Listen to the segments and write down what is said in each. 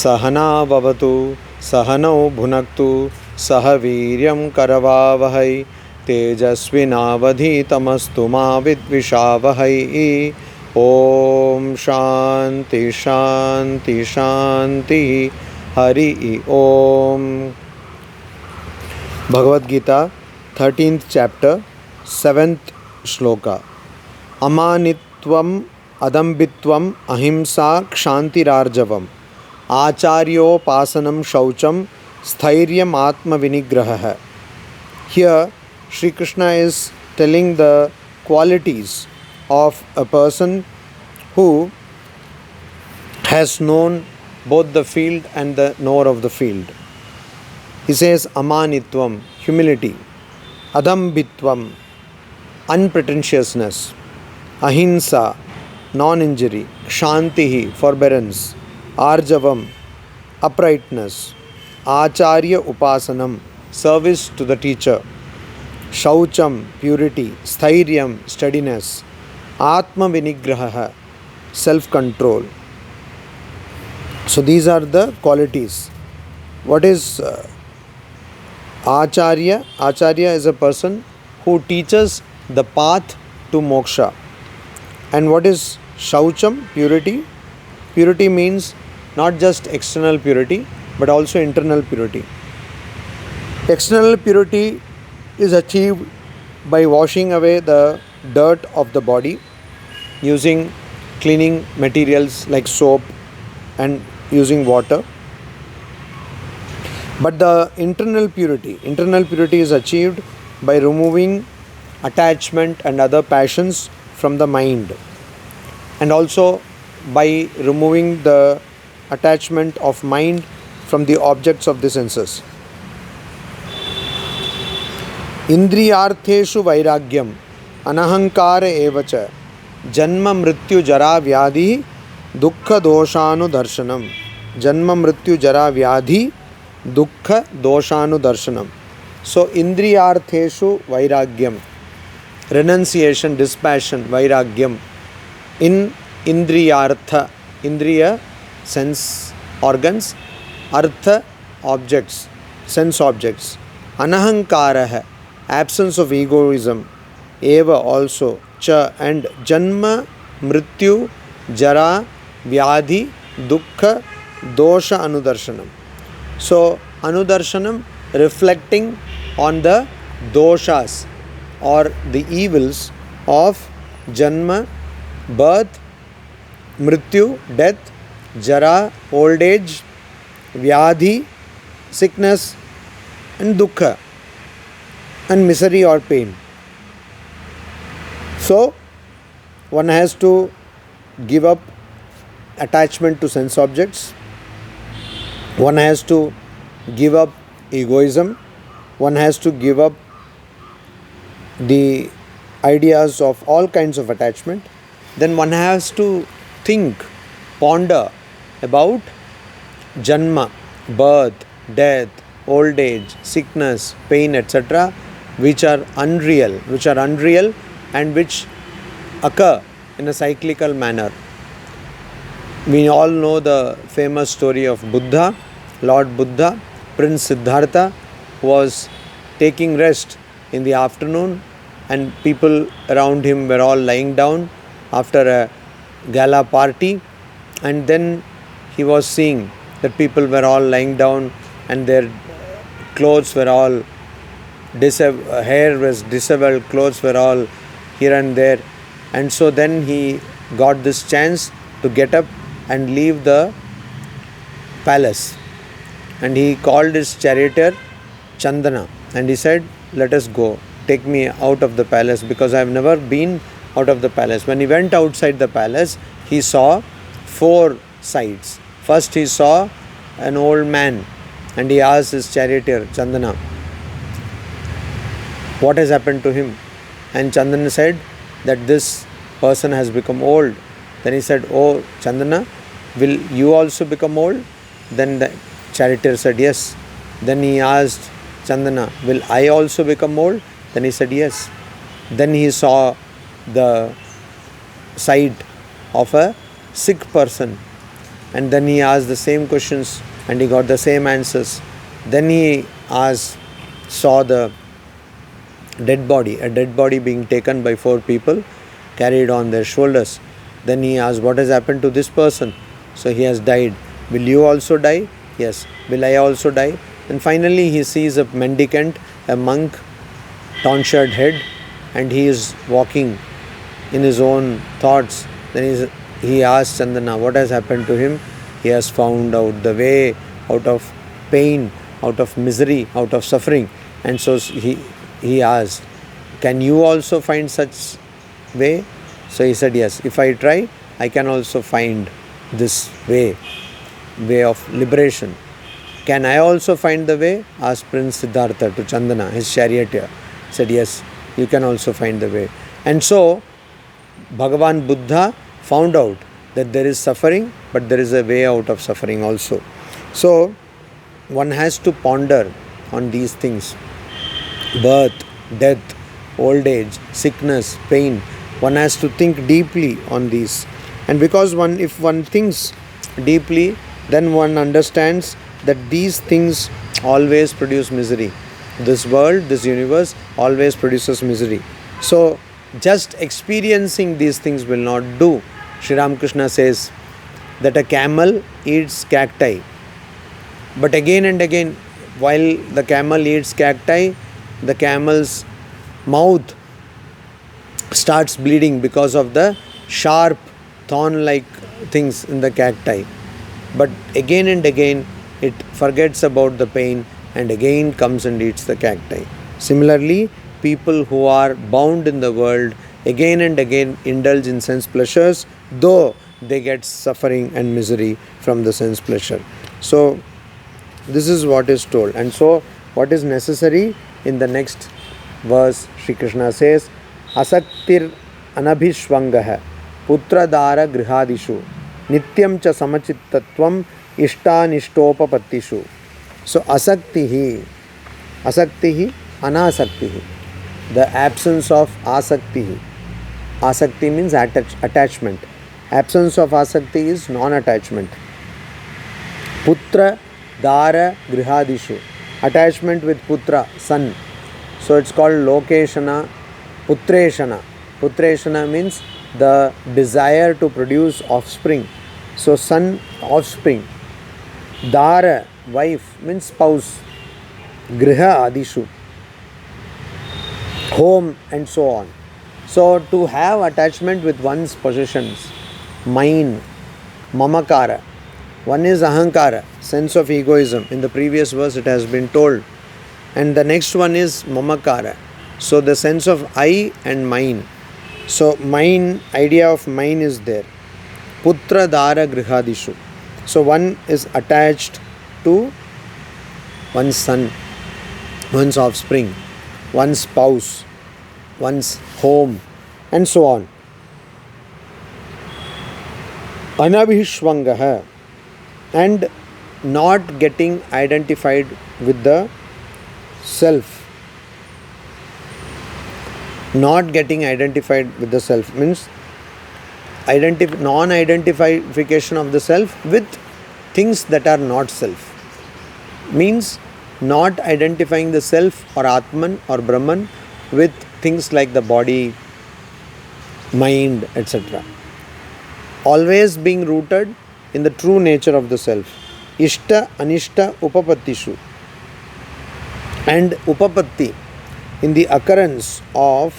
सहना भवतु सहनौ भुनक्तु सह वीर्यं करवावहै तेजस्विनावधीतमस्तु मा विद्विषावहै। ओम शांति शांति शांति। हरि ओम। Bhagavad Gita 13th chapter 7th shloka. Amanitvam adambitvam ahimsa kshantirarjavam acharyopasanam shaucham स्थैर्यम आत्म विनिग्रह. Here Sri Krishna is telling the qualities of a person who has known both the field and the knower of the field. He says amanitvam, humility; adambitvam, unpretentiousness; ahimsa, non-injury; kshantihi, forbearance; arjavam, uprightness; acharya upasanam, service to the teacher; shaucham, purity; sthiryam, steadiness; atma vinigraha, self-control. So these are the qualities. What is Acharya? Acharya is a person who teaches the path to moksha. And what is Shaucham? Purity. Purity means not just external purity, but also internal purity. External purity is achieved by washing away the dirt of the body using cleaning materials like soap and using water. But the internal purity is achieved by removing attachment and other passions from the mind, and also by removing the attachment of mind from the objects of the senses. Indriyartheshu vairagyam anahankara evacha janma mrityu jara vyadhi dukkha doshanu darshanam. Janma mrityu jara vyadhi dukkha doshanu darshanam. So indriyartheshu vairagyam, renunciation, dispassion, vairagyam. In indriyartha, indriya, sense organs; artha, objects, sense objects; anahankara, absence of egoism; eva, also; cha, and janma mrityu jara vyadhi dukkha dosha anudarshanam. So anudarshanam, reflecting on the doshas or the evils of janma, birth; mrityu, death; jara, old age; vyadhi, sickness; and dukkha, and misery or pain. So one has to give up attachment to sense objects. One has to give up egoism. One has to give up the ideas of all kinds of attachment. Then one has to think, ponder about janma, birth, death, old age, sickness, pain, etc., which are unreal and which occur in a cyclical manner. We all know the famous story of Buddha, Lord Buddha. Prince Siddhartha was taking rest in the afternoon, and people around him were all lying down after a gala party, and then he was seeing that people were all lying down and their clothes were all hair was disheveled, clothes were all here and there, and so then he got this chance to get up and leave the palace, and he called his charioteer Chandana, and he said, "Let us go, take me out of the palace, because I have never been out of the palace." When he went outside the palace, he saw 4 sights. First he saw an old man, and he asked his charioteer Chandana, "What has happened to him?" And Chandana said that this person has become old. Then he said, "Oh Chandana, will you also become old?" Then the charioteer said, "Yes." Then he asked Chandana, "Will I also become old?" Then he said, "Yes." Then he saw the sight of a sick person, and then he asked the same questions and he got the same answers. Then he saw the dead body, a dead body being taken by 4 people, carried on their shoulders. Then he asked, what has happened to this person? So he has died. Will you also die? Yes. Will I also die? And finally he sees a mendicant, a monk, tonsured head, and he is walking in his own thoughts. Then he asks Chandana, what has happened to him? He has found out the way out of pain, out of misery, out of suffering. And so he asked, can you also find such way? So he said, yes, if I try, I can also find this way of liberation. Can I also find the way? Asked Prince Siddhartha to Chandana, his charioteer. He said, yes, you can also find the way. And so Bhagavan Buddha found out that there is suffering, but there is a way out of suffering also. So one has to ponder on these things: birth, death, old age, sickness, pain. One has to think deeply on these. And because if one thinks deeply, then one understands that these things always produce misery. This world, this universe always produces misery. So just experiencing these things will not do. Sri Ramakrishna says that a camel eats cacti. But again and again, while the camel eats cacti, the camel's mouth starts bleeding because of the sharp thorn-like things in the cacti. But again and again, it forgets about the pain and again comes and eats the cacti. Similarly, people who are bound in the world again and again indulge in sense pleasures, though they get suffering and misery from the sense pleasure. So this is what is told. And so what is necessary in the next verse, Sri Krishna says, Asaktir anabhishvangaha putradara grihadishu nityam cha samachittatvam ishtanishtopapatishu. So asaktihi, anasaktihi, the absence of asaktihi. Asakti means attachment. Absence of asakti is non-attachment. Putra dara grihadishu, attachment with putra, son. So it's called lokeshana, putreshana. Putreshana means the desire to produce offspring. So son, offspring. Dara, wife, means spouse. Griha adishu, home, and so on. So to have attachment with one's possessions, mine, mamakara. One is ahankara, sense of egoism. In the previous verse it has been told. And the next one is mamakara. So the sense of I and mine. So mine, idea of mine is there. Putra dara grihadishu. So one is attached to one's son, one's offspring, one's spouse, one's home, and so on. Anabhishvangaha, and not getting identified with the self. Not getting identified with the self means non-identification of the self with things that are not self. Means not identifying the self or Atman or Brahman with things like the body, mind, etc. Always being rooted in the true nature of the self. Ishta, anishta, upapattishu. And upapatti, in the occurrence of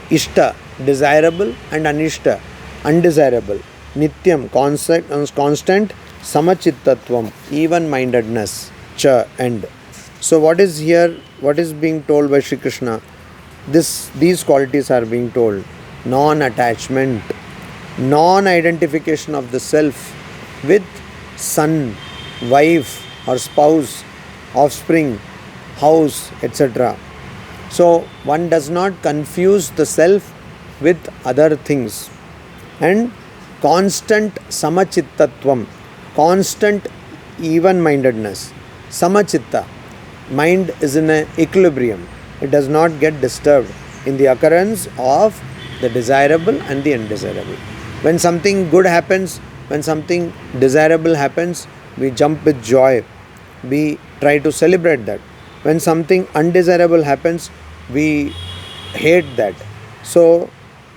ishta, desirable, and anishta, undesirable. Nityam, constant, samachittatvam, even-mindedness, cha, end. So what is here, what is being told by Sri Krishna? These qualities are being told. Non-attachment, non-identification of the self with son, wife or spouse, offspring, house, etc. So one does not confuse the self with other things. And constant samachittatvam, constant even-mindedness. Samachitta, mind is in an equilibrium. It does not get disturbed. in the occurrence of the desirable and the undesirable. When something good happens, when something desirable happens, we jump with joy. We try to celebrate that. When something undesirable happens, we hate that. So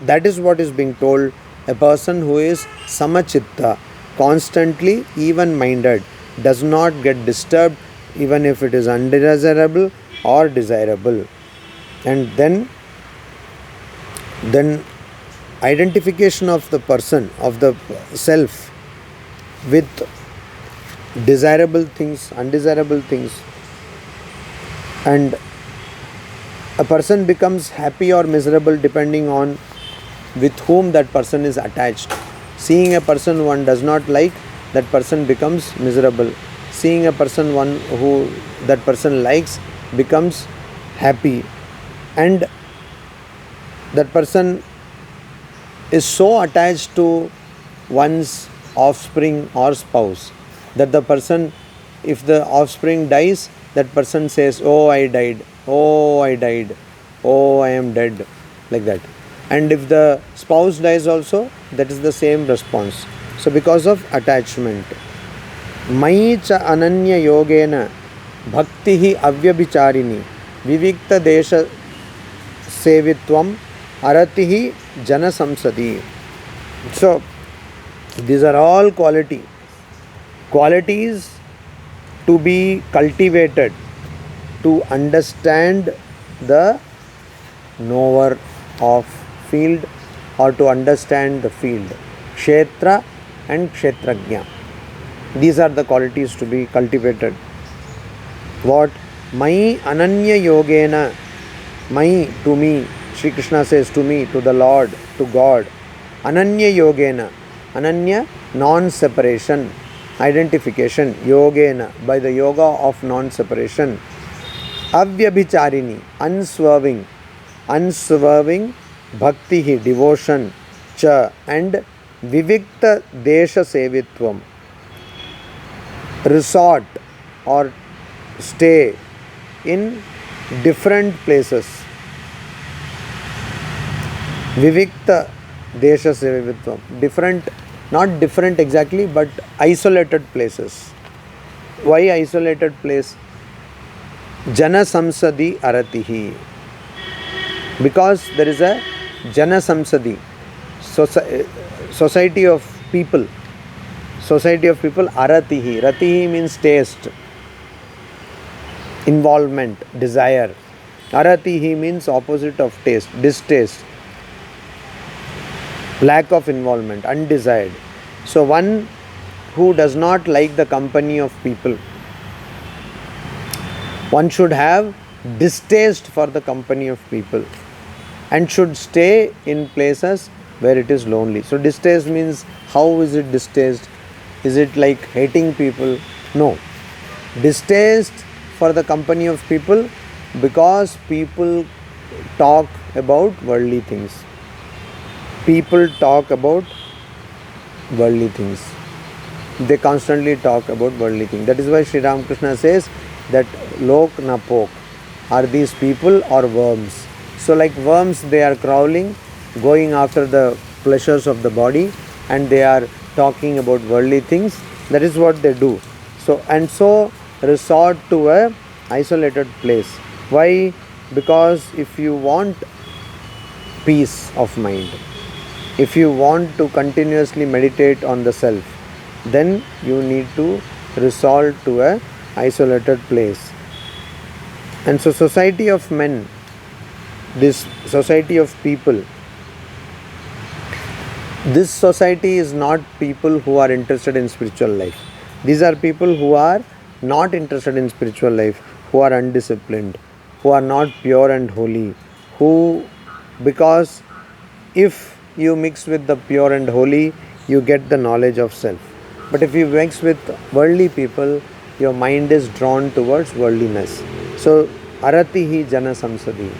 that is what is being told. A person who is samachitta, constantly even-minded, does not get disturbed even if it is undesirable or desirable. And then identification of the person, of the self, with desirable things, undesirable things, and a person becomes happy or miserable depending on with whom that person is attached. Seeing a person one does not like, that person becomes miserable. Seeing a person one who that person likes becomes happy. And that person is so attached to one's offspring or spouse that the person, if the offspring dies, that person says, "Oh, I died, oh, I died, oh, I am dead," like that. And if the spouse dies also, that is the same response. So because of attachment. Mai cha ananya yogena bhaktihi avyabhicharini vivikta desha sevitvam aratihi jana samsadi. So these are all qualities to be cultivated to understand the knower of field or to understand the field. Kshetra and Kshetrajna. These are the qualities to be cultivated. What? Mai ananya yogena. Mai, to me. Sri Krishna says to me, to the Lord, to God. Ananya yogena. Ananya, non-separation. Identification. Yogena, by the yoga of non-separation. Avyabhicharini, unswerving. Unswerving. Bhaktihi, devotion. Cha, and vivikta desha sevitvam. Resort or stay in different places. Vivikta desha sevitvam. Different, not different exactly, but isolated places. Why isolated place? Jana samsadi aratihi. Because there is a Jana samsadi, society of people. Society of people, aratihi. Ratihi means taste, involvement, desire. Aratihi means opposite of taste, distaste, lack of involvement, undesired. So one who does not like the company of people, one should have distaste for the company of people and should stay in places where it is lonely. So distaste means, how is it distaste? Is it like hating people? No. Distaste for the company of people because people talk about worldly things. People talk about worldly things. They constantly talk about worldly things. That is why Sri Ramakrishna says that lok na pok. Are these people or worms? So like worms, they are crawling, going after the pleasures of the body, and they are talking about worldly things. That is what they do. So resort to a isolated place. Why? Because if you want peace of mind, if you want to continuously meditate on the self, then you need to resort to a isolated place. And so society of men, this society of people, this society is not people who are interested in spiritual life. These are people who are not interested in spiritual life, who are undisciplined, who are not pure and holy, because if you mix with the pure and holy, you get the knowledge of self. But if you mix with worldly people, your mind is drawn towards worldliness. So, aratihi jana samsadi.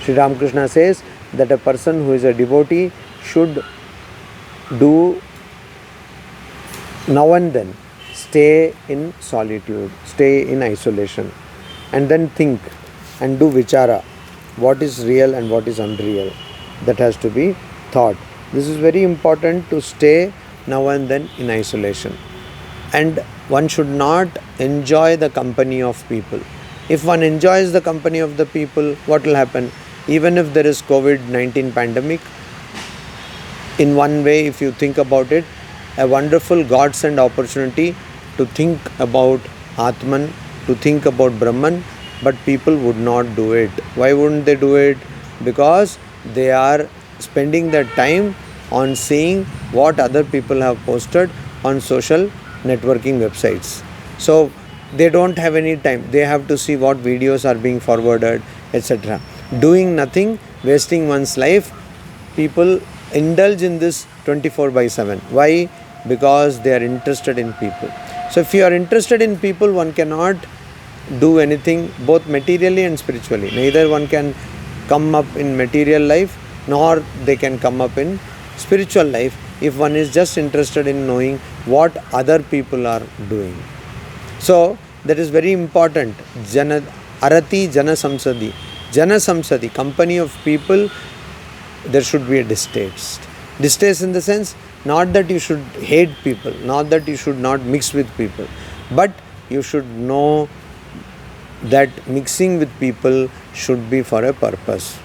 Sri Ramakrishna says that a person who is a devotee should do now and then stay in solitude, stay in isolation, and then think and do vichara. what is real and what is unreal. That has to be thought. This is very important to stay now and then in isolation. And one should not enjoy the company of people. If one enjoys the company of the people, what will happen? Even if there is COVID-19 pandemic, in one way, if you think about it, a wonderful God-sent opportunity to think about Atman, to think about Brahman, but people would not do it. Why wouldn't they do it? Because they are spending their time on seeing what other people have posted on social networking websites. So they don't have any time. They have to see what videos are being forwarded, etc. Doing nothing, wasting one's life. People indulge in this 24/7. Why? Because they are interested in people. So if you are interested in people, one cannot do anything both materially and spiritually. Neither one can come up in material life, nor they can come up in spiritual life if one is just interested in knowing what other people are doing. So that is very important. Arati Jana Samsadi. Jana Samsadi, company of people, there should be a distaste. Distaste in the sense, not that you should hate people, not that you should not mix with people, but you should know that mixing with people should be for a purpose.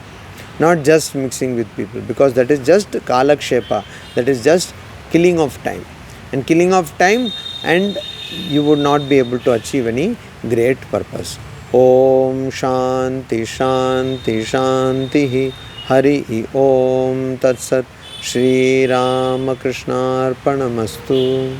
Not just mixing with people, because that is just kalakshepa, that is just killing of time. And killing of time, and you would not be able to achieve any great purpose. Om Shanti Shanti Shanti Hari Om Tat Sat Shri Ramakrishna Arpanamastu.